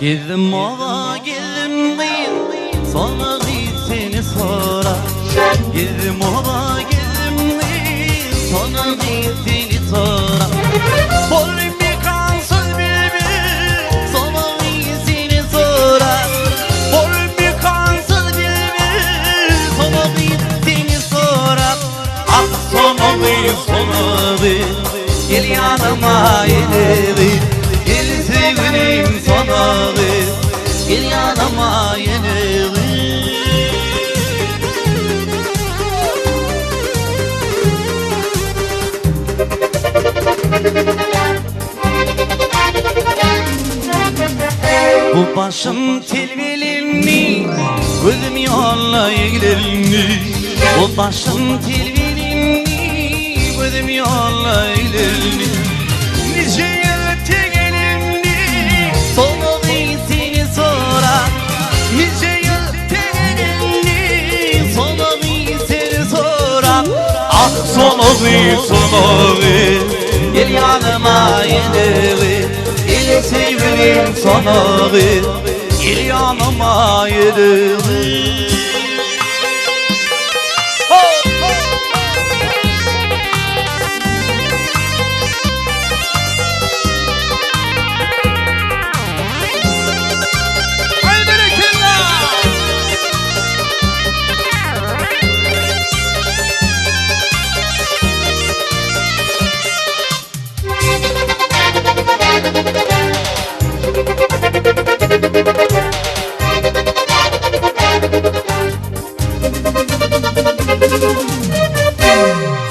Geldim ova geldim değil, sonra seni sorar. Geldim ova geldim değil, sonra seni sorar. Bollum bir kansız bülbül, sonra seni sorar. Bollum bir kansız bülbül, sonra seni sorar. Ah sonra gel yanıma yine gel sevgilim sana gel yanıma yine. Bu başım tilvilimni, gözüm yollaya giderimni. Bu başım tilvilimni, gözüm yollaya giderimni. Nice yıl tegelimni, sonra seni sorar. Nice yıl tegelimni, sonra seni sorar. Ah sonra gel yanıma yine gel sevgilim sana gel yanıma yine.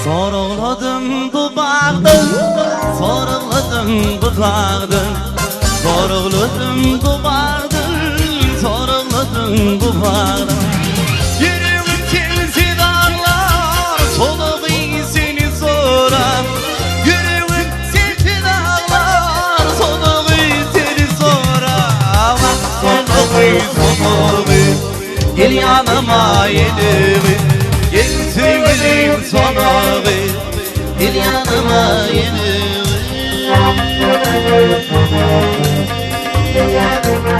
Soruladım bu bağdım, soruladım bu bağdım, soruladım bu bağdım, soruladım bu bağdım. Yüreğim telsi dağlar, soluğu seni sorar. Yüreğim telsi dağlar, soluğu seni sorar. Soluğu gel yanıma yine gel sevgilim sana gel yanıma yine. Gel yanıma